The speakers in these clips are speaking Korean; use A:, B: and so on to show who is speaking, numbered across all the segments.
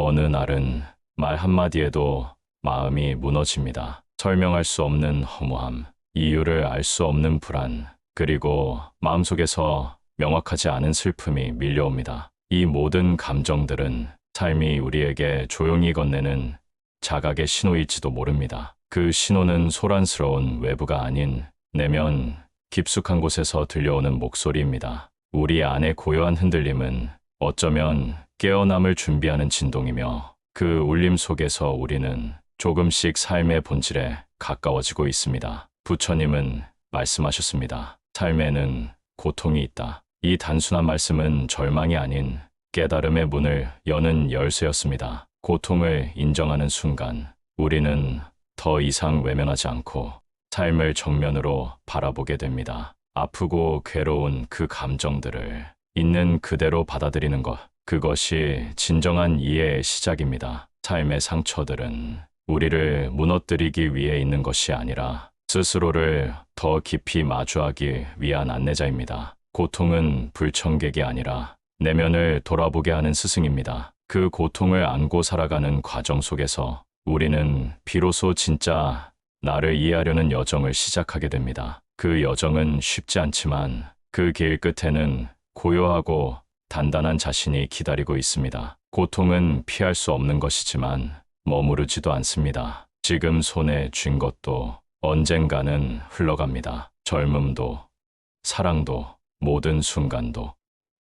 A: 어느 날은 말 한마디에도 마음이 무너집니다. 설명할 수 없는 허무함, 이유를 알 수 없는 불안, 그리고 마음속에서 명확하지 않은 슬픔이 밀려옵니다. 이 모든 감정들은 삶이 우리에게 조용히 건네는 자각의 신호일지도 모릅니다. 그 신호는 소란스러운 외부가 아닌 내면 깊숙한 곳에서 들려오는 목소리입니다. 우리 안의 고요한 흔들림은 어쩌면 깨어남을 준비하는 진동이며, 그 울림 속에서 우리는 조금씩 삶의 본질에 가까워지고 있습니다. 부처님은 말씀하셨습니다. 삶에는 고통이 있다. 이 단순한 말씀은 절망이 아닌 깨달음의 문을 여는 열쇠였습니다. 고통을 인정하는 순간 우리는 더 이상 외면하지 않고 삶을 정면으로 바라보게 됩니다. 아프고 괴로운 그 감정들을 있는 그대로 받아들이는 것, 그것이 진정한 이해의 시작입니다. 삶의 상처들은 우리를 무너뜨리기 위해 있는 것이 아니라 스스로를 더 깊이 마주하기 위한 안내자입니다. 고통은 불청객이 아니라 내면을 돌아보게 하는 스승입니다. 그 고통을 안고 살아가는 과정 속에서 우리는 비로소 진짜 나를 이해하려는 여정을 시작하게 됩니다. 그 여정은 쉽지 않지만 그 길 끝에는 고요하고 단단한 자신이 기다리고 있습니다. 고통은 피할 수 없는 것이지만 머무르지도 않습니다. 지금 손에 쥔 것도 언젠가는 흘러갑니다. 젊음도, 사랑도, 모든 순간도.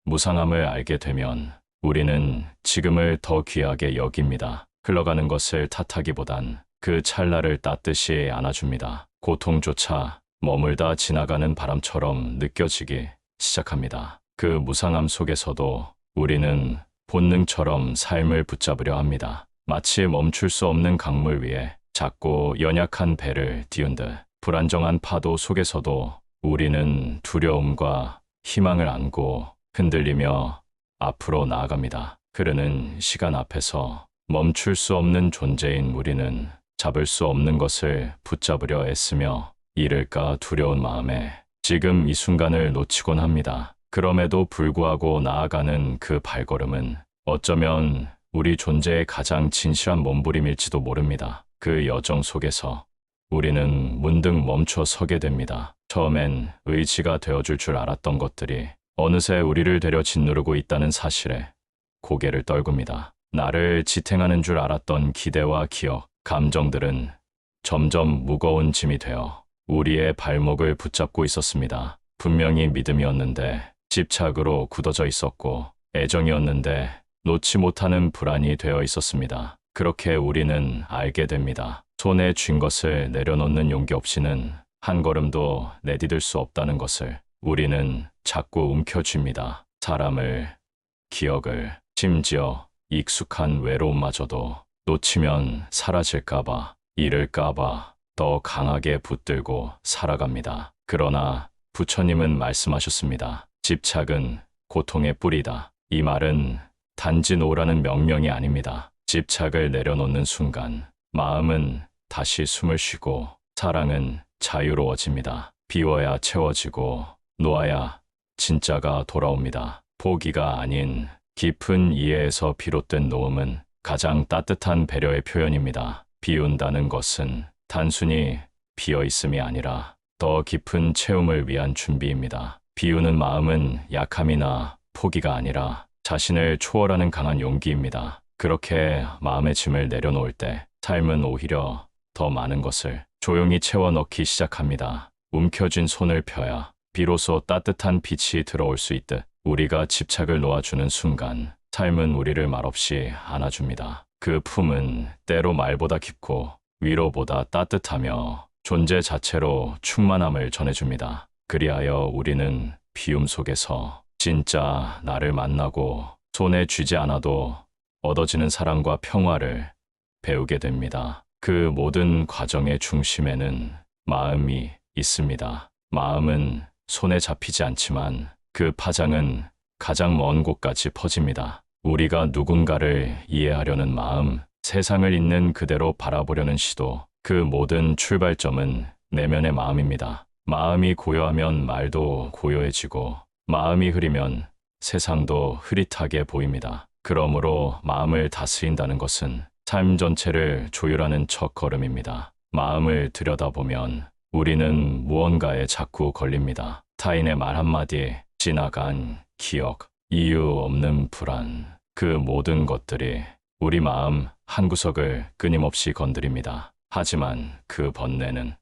A: 무상함을 알게 되면 우리는 지금을 더 귀하게 여깁니다. 흘러가는 것을 탓하기보단 그 찰나를 따뜻이 안아줍니다. 고통조차 머물다 지나가는 바람처럼 느껴지기 시작합니다. 그 무상함 속에서도 우리는 본능처럼 삶을 붙잡으려 합니다. 마치 멈출 수 없는 강물 위에 작고 연약한 배를 띄운 듯 불안정한 파도 속에서도 우리는 두려움과 희망을 안고 흔들리며 앞으로 나아갑니다. 흐르는 시간 앞에서 멈출 수 없는 존재인 우리는 잡을 수 없는 것을 붙잡으려 애쓰며 잃을까 두려운 마음에 지금 이 순간을 놓치곤 합니다. 그럼에도 불구하고 나아가는 그 발걸음은 어쩌면 우리 존재의 가장 진실한 몸부림일지도 모릅니다. 그 여정 속에서 우리는 문득 멈춰 서게 됩니다. 처음엔 의지가 되어줄 줄 알았던 것들이 어느새 우리를 되려 짓누르고 있다는 사실에 고개를 떨굽니다. 나를 지탱하는 줄 알았던 기대와 기억, 감정들은 점점 무거운 짐이 되어 우리의 발목을 붙잡고 있었습니다. 분명히 믿음이었는데 집착으로 굳어져 있었고, 애정이었는데 놓지 못하는 불안이 되어 있었습니다. 그렇게 우리는 알게 됩니다. 손에 쥔 것을 내려놓는 용기 없이는 한 걸음도 내디딜 수 없다는 것을. 우리는 자꾸 움켜쥡니다. 사람을, 기억을, 심지어 익숙한 외로움마저도 놓치면 사라질까봐, 잃을까봐 더 강하게 붙들고 살아갑니다. 그러나 부처님은 말씀하셨습니다. 집착은 고통의 뿌리다. 이 말은 단지 놓으라는 명령이 아닙니다. 집착을 내려놓는 순간 마음은 다시 숨을 쉬고 사랑은 자유로워집니다. 비워야 채워지고 놓아야 진짜가 돌아옵니다. 포기가 아닌 깊은 이해에서 비롯된 놓음은 가장 따뜻한 배려의 표현입니다. 비운다는 것은 단순히 비어 있음이 아니라 더 깊은 채움을 위한 준비입니다. 비우는 마음은 약함이나 포기가 아니라 자신을 초월하는 강한 용기입니다. 그렇게 마음의 짐을 내려놓을 때 삶은 오히려 더 많은 것을 조용히 채워 넣기 시작합니다. 움켜쥔 손을 펴야 비로소 따뜻한 빛이 들어올 수 있듯 우리가 집착을 놓아주는 순간 삶은 우리를 말없이 안아줍니다. 그 품은 때로 말보다 깊고 위로보다 따뜻하며 존재 자체로 충만함을 전해줍니다. 그리하여 우리는 비움 속에서 진짜 나를 만나고 손에 쥐지 않아도 얻어지는 사랑과 평화를 배우게 됩니다. 그 모든 과정의 중심에는 마음이 있습니다. 마음은 손에 잡히지 않지만 그 파장은 가장 먼 곳까지 퍼집니다. 우리가 누군가를 이해하려는 마음, 세상을 있는 그대로 바라보려는 시도, 그 모든 출발점은 내면의 마음입니다. 마음이 고요하면 말도 고요해지고, 마음이 흐리면 세상도 흐릿하게 보입니다. 그러므로 마음을 다스린다는 것은 삶 전체를 조율하는 첫걸음입니다. 마음을 들여다보면 우리는 무언가에 자꾸 걸립니다. 타인의 말 한마디, 지나간 기억, 이유 없는 불안, 그 모든 것들이 우리 마음 한구석을 끊임없이 건드립니다. 하지만 그 번뇌는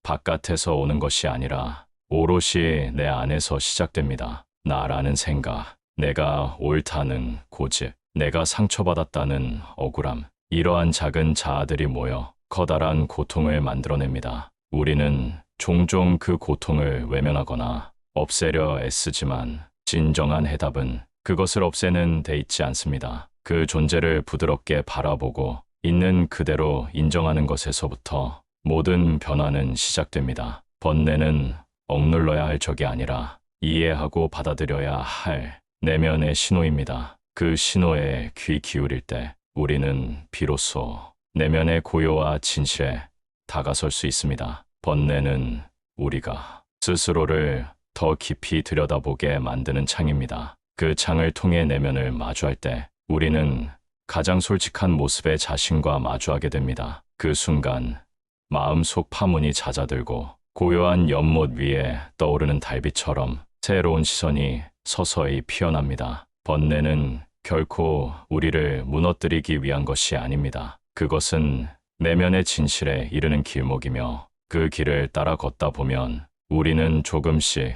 A: 바깥에서 오는 것이 아니라 오롯이 내 안에서 시작됩니다. 나라는 생각, 내가 옳다는 고집, 내가 상처받았다는 억울함, 이러한 작은 자아들이 모여 커다란 고통을 만들어냅니다. 우리는 종종 그 고통을 외면하거나 없애려 애쓰지만 진정한 해답은 그것을 없애는 데 있지 않습니다. 그 존재를 부드럽게 바라보고 있는 그대로 인정하는 것에서부터 모든 변화는 시작됩니다. 번뇌는 억눌러야 할 적이 아니라 이해하고 받아들여야 할 내면의 신호입니다. 그 신호에 귀 기울일 때 우리는 비로소 내면의 고요와 진실에 다가설 수 있습니다. 번뇌는 우리가 스스로를 더 깊이 들여다보게 만드는 창입니다. 그 창을 통해 내면을 마주할 때 우리는 가장 솔직한 모습의 자신과 마주하게 됩니다. 그 순간 마음속 파문이 잦아들고 고요한 연못 위에 떠오르는 달빛처럼 새로운 시선이 서서히 피어납니다. 번뇌는 결코 우리를 무너뜨리기 위한 것이 아닙니다. 그것은 내면의 진실에 이르는 길목이며 그 길을 따라 걷다 보면 우리는 조금씩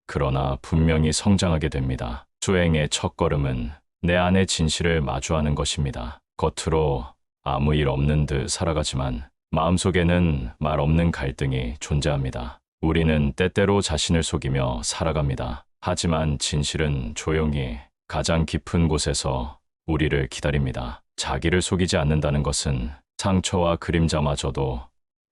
A: 그러나 분명히 성장하게 됩니다. 수행의 첫걸음은 내 안의 진실을 마주하는 것입니다. 겉으로 아무 일 없는 듯 살아가지만 마음속에는 말 없는 갈등이 존재합니다. 우리는 때때로 자신을 속이며 살아갑니다. 하지만 진실은 조용히 가장 깊은 곳에서 우리를 기다립니다. 자기를 속이지 않는다는 것은 상처와 그림자마저도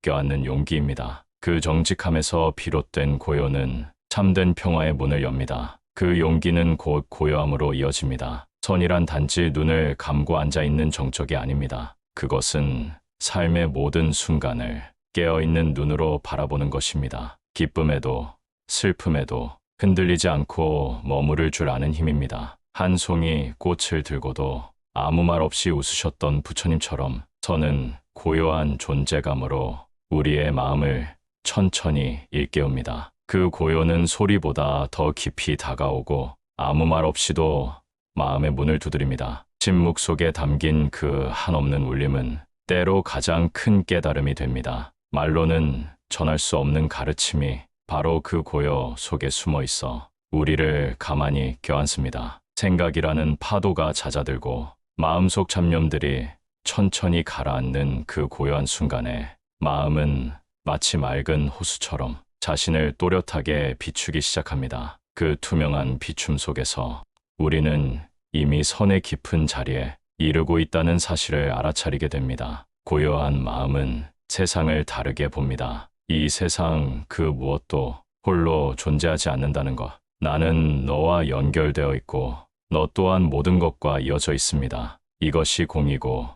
A: 껴안는 용기입니다. 그 정직함에서 비롯된 고요는 참된 평화의 문을 엽니다. 그 용기는 곧 고요함으로 이어집니다. 선이란 단지 눈을 감고 앉아있는 정적이 아닙니다. 그것은 삶의 모든 순간을 깨어있는 눈으로 바라보는 것입니다. 기쁨에도 슬픔에도 흔들리지 않고 머무를 줄 아는 힘입니다. 한 송이 꽃을 들고도 아무 말 없이 웃으셨던 부처님처럼 저는 고요한 존재감으로 우리의 마음을 천천히 일깨웁니다. 그 고요는 소리보다 더 깊이 다가오고 아무 말 없이도 마음의 문을 두드립니다. 침묵 속에 담긴 그 한없는 울림은 때로 가장 큰 깨달음이 됩니다. 말로는 전할 수 없는 가르침이 바로 그 고요 속에 숨어 있어 우리를 가만히 껴안습니다. 생각이라는 파도가 잦아들고 마음속 잡념들이 천천히 가라앉는 그 고요한 순간에 마음은 마치 맑은 호수처럼 자신을 또렷하게 비추기 시작합니다. 그 투명한 비춤 속에서 우리는 이미 선의 깊은 자리에 이르고 있다는 사실을 알아차리게 됩니다. 고요한 마음은 세상을 다르게 봅니다. 이 세상 그 무엇도 홀로 존재하지 않는다는 것. 나는 너와 연결되어 있고 너 또한 모든 것과 이어져 있습니다. 이것이 공이고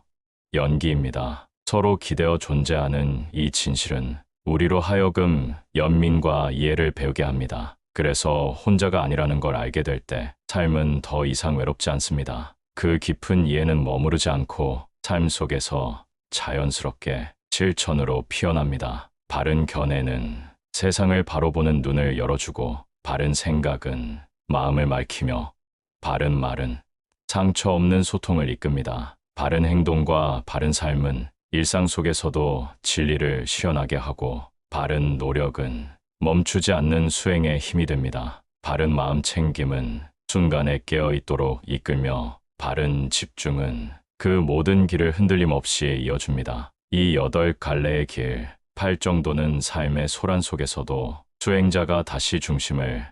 A: 연기입니다. 서로 기대어 존재하는 이 진실은 우리로 하여금 연민과 이해를 배우게 합니다. 그래서 혼자가 아니라는 걸 알게 될 때 삶은 더 이상 외롭지 않습니다. 그 깊은 이해는 머무르지 않고 삶 속에서 자연스럽게 실천으로 피어납니다. 바른 견해는 세상을 바로 보는 눈을 열어주고 바른 생각은 마음을 맑히며 바른 말은 상처 없는 소통을 이끕니다. 바른 행동과 바른 삶은 일상 속에서도 진리를 실현하게 하고 바른 노력은 멈추지 않는 수행의 힘이 됩니다. 바른 마음 챙김은 순간에 깨어있도록 이끌며 바른 집중은 그 모든 길을 흔들림 없이 이어줍니다. 이 8갈래의 길, 8정도는 삶의 소란 속에서도 수행자가 다시 중심을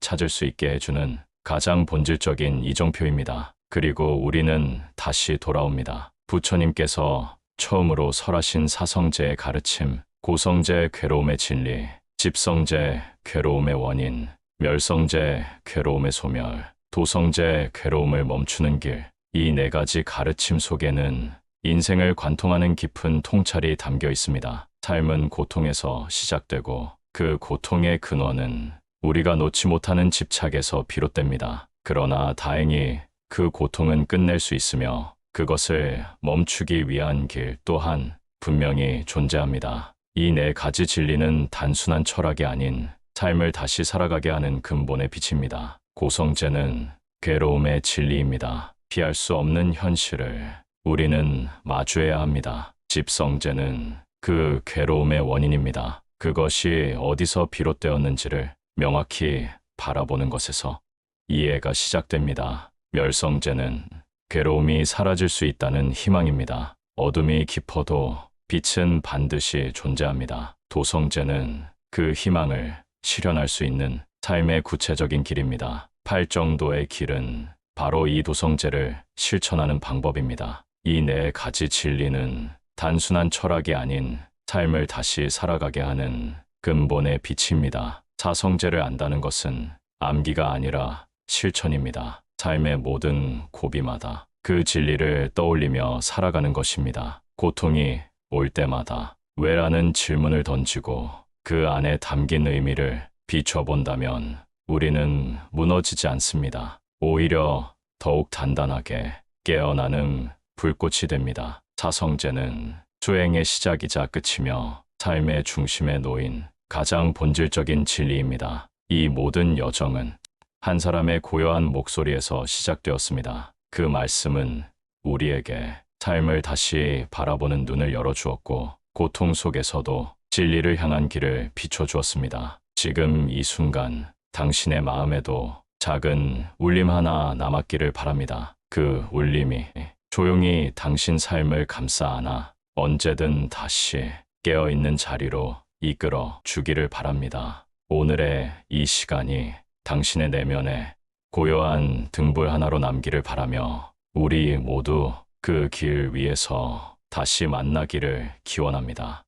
A: 찾을 수 있게 해주는 가장 본질적인 이정표입니다. 그리고 우리는 다시 돌아옵니다. 부처님께서 처음으로 설하신 사성제의 가르침, 고성제 괴로움의 진리, 집성제 괴로움의 원인, 멸성제 괴로움의 소멸, 도성제 괴로움을 멈추는 길, 이 4가지 가르침 속에는 인생을 관통하는 깊은 통찰이 담겨 있습니다. 삶은 고통에서 시작되고 그 고통의 근원은 우리가 놓지 못하는 집착에서 비롯됩니다. 그러나 다행히 그 그 고통은 끝낼 수 있으며 그것을 멈추기 위한 길 또한 분명히 존재합니다. 이 네 가지 진리는 단순한 철학이 아닌 삶을 다시 살아가게 하는 근본의 빛입니다. 고성제는 괴로움의 진리입니다. 피할 수 없는 현실을 우리는 마주해야 합니다. 집성제는 그 괴로움의 원인입니다. 그것이 어디서 비롯되었는지를 명확히 바라보는 것에서 이해가 시작됩니다. 멸성제는 괴로움이 사라질 수 있다는 희망입니다. 어둠이 깊어도 빛은 반드시 존재합니다. 도성제는 그 희망을 실현할 수 있는 삶의 구체적인 길입니다. 팔정도의 길은 바로 이 도성제를 실천하는 방법입니다. 이 네 가지 진리는 단순한 철학이 아닌 삶을 다시 살아가게 하는 근본의 빛입니다. 사성제를 안다는 것은 암기가 아니라 실천입니다. 삶의 모든 고비마다 그 진리를 떠올리며 살아가는 것입니다. 고통이 올 때마다 왜라는 질문을 던지고 그 안에 담긴 의미를 비춰본다면 우리는 무너지지 않습니다. 오히려 더욱 단단하게 깨어나는 불꽃이 됩니다. 사성제는 수행의 시작이자 끝이며 삶의 중심에 놓인 가장 본질적인 진리입니다. 이 모든 여정은 한 사람의 고요한 목소리에서 시작되었습니다. 그 말씀은 우리에게 삶을 다시 바라보는 눈을 열어주었고 고통 속에서도 진리를 향한 길을 비춰주었습니다. 지금 이 순간 당신의 마음에도 작은 울림 하나 남았기를 바랍니다. 그 울림이 조용히 당신 삶을 감싸 안아 언제든 다시 깨어있는 자리로 이끌어 주기를 바랍니다. 오늘의 이 시간이 당신의 내면에 고요한 등불 하나로 남기를 바라며 우리 모두 그 길 위에서 다시 만나기를 기원합니다.